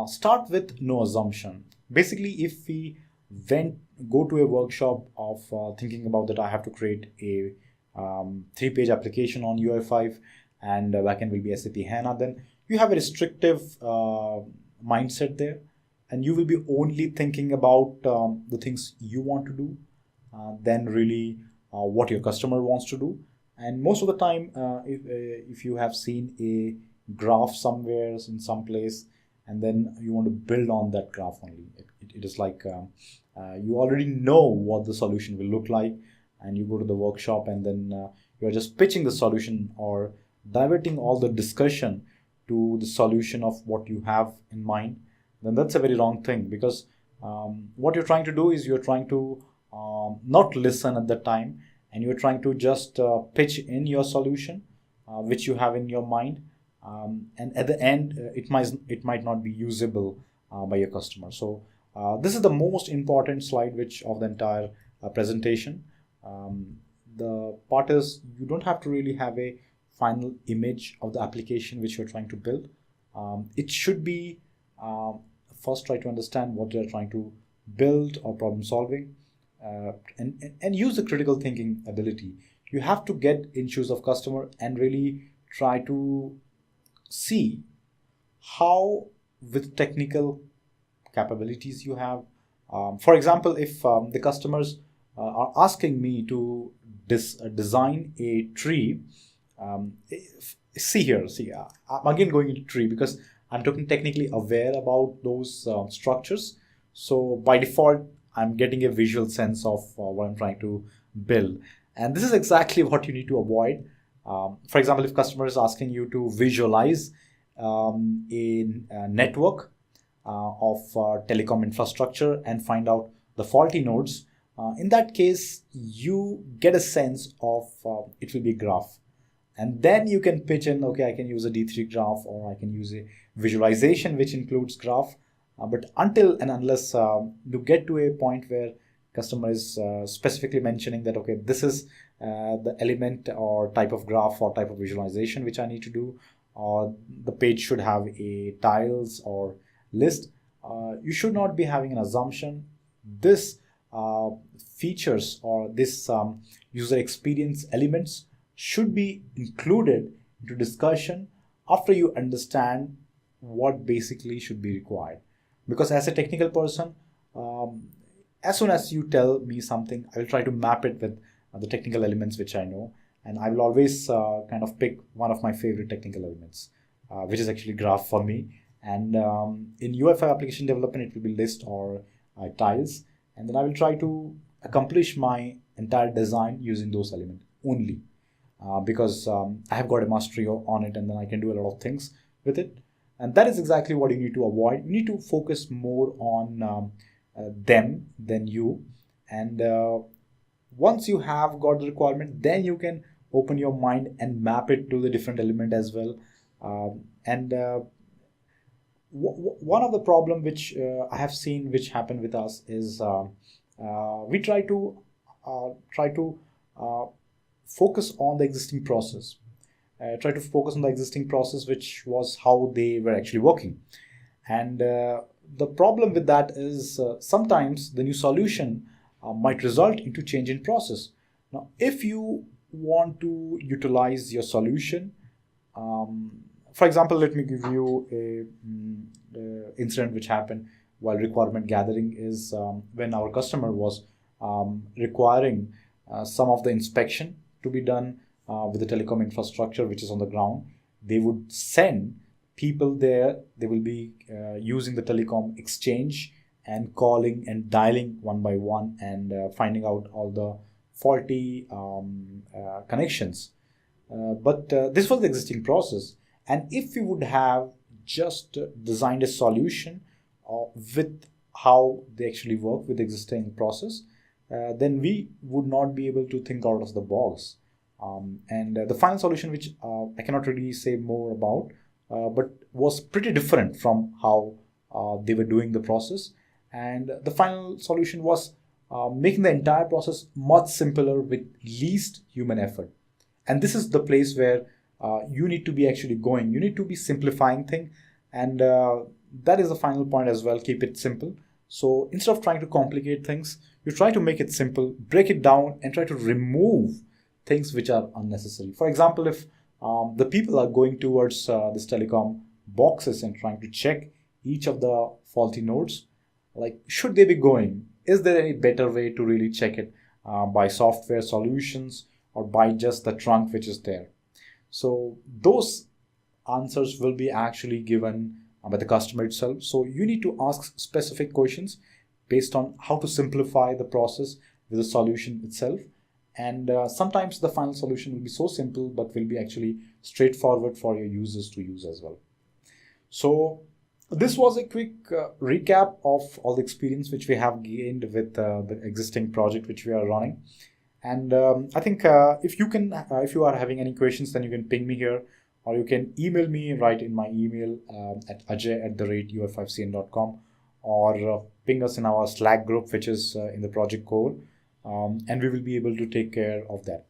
Start with no assumption. Basically, if we go to a workshop of thinking about that I have to create a 3-page application on UI5 and backend will be SAP HANA, then you have a restrictive mindset there, and you will be only thinking about the things you want to do, than really what your customer wants to do. And most of the time, if you have seen a graph somewhere in some place, and then you want to build on that graph only, it is like you already know what the solution will look like, and you go to the workshop and then you're just pitching the solution or diverting all the discussion to the solution of what you have in mind. Then that's a very wrong thing, because what you're trying to do is you're trying to not listen at the time, and you're trying to just pitch in your solution which you have in your mind, and at the end it might not be usable by your customer. So this is the most important slide which of the entire presentation. The part is you don't have to really have a final image of the application which you're trying to build. It should be first try to understand what you're trying to build or problem solving, and use the critical thinking ability. You have to get in shoes of customer and really try to see how with technical capabilities you have. For example, if the customers are asking me to design a tree, see, I'm again going into tree because I'm talking technically aware about those structures. So by default, I'm getting a visual sense of what I'm trying to build. And this is exactly what you need to avoid. For example, if customer is asking you to visualize a network of telecom infrastructure and find out the faulty nodes, in that case, you get a sense of it will be a graph. And then you can pitch in, okay, I can use a D3 graph, or I can use a visualization which includes graph. But until and unless you get to a point where customer is specifically mentioning that, okay, this is the element or type of graph or type of visualization which I need to do, or the page should have a tiles or list, you should not be having an assumption. This features or this user experience elements should be included into discussion after you understand what basically should be required. Because as a technical person, as soon as you tell me something, I will try to map it with the technical elements which I know, and I will always kind of pick one of my favorite technical elements, which is actually graph for me. And in UI5 application development, it will be list or tiles, and then I will try to accomplish my entire design using those elements only, because I have got a mastery on it, and then I can do a lot of things with it. And that is exactly what you need to avoid. You need to focus more on them than you. And once you have got the requirement, then you can open your mind and map it to the different element as well. One of the problem which I have seen which happened with us is we try to focus on the existing process. Try to focus on the existing process, which was how they were actually working. And the problem with that is sometimes the new solution might result into change in process. Now, if you want to utilize your solution, for example, let me give you a incident which happened while requirement gathering is when our customer was requiring some of the inspection to be done with the telecom infrastructure which is on the ground. They would send people there. They will be using the telecom exchange and calling and dialing one by one and finding out all the faulty connections. But this was the existing process. And if we would have just designed a solution with how they actually work with the existing process, then we would not be able to think out of the box. And the final solution, which I cannot really say more about, but was pretty different from how they were doing the process. And the final solution was making the entire process much simpler with least human effort. And this is the place where you need to be actually going. You need to be simplifying things. And that is the final point as well. Keep it simple. So instead of trying to complicate things, you try to make it simple, break it down, and try to remove things which are unnecessary. For example, if the people are going towards this telecom boxes and trying to check each of the faulty nodes, like, should they be going? Is there any better way to really check it by software solutions or by just the trunk which is there? So those answers will be actually given by the customer itself. So you need to ask specific questions based on how to simplify the process with the solution itself. And sometimes the final solution will be so simple, but will be actually straightforward for your users to use as well. So this was a quick recap of all the experience which we have gained with the existing project which we are running. And I think if you are having any questions, then you can ping me here, or you can email me right in my email at ajay@ur5cn.com, or ping us in our Slack group, which is in the project core, and we will be able to take care of that.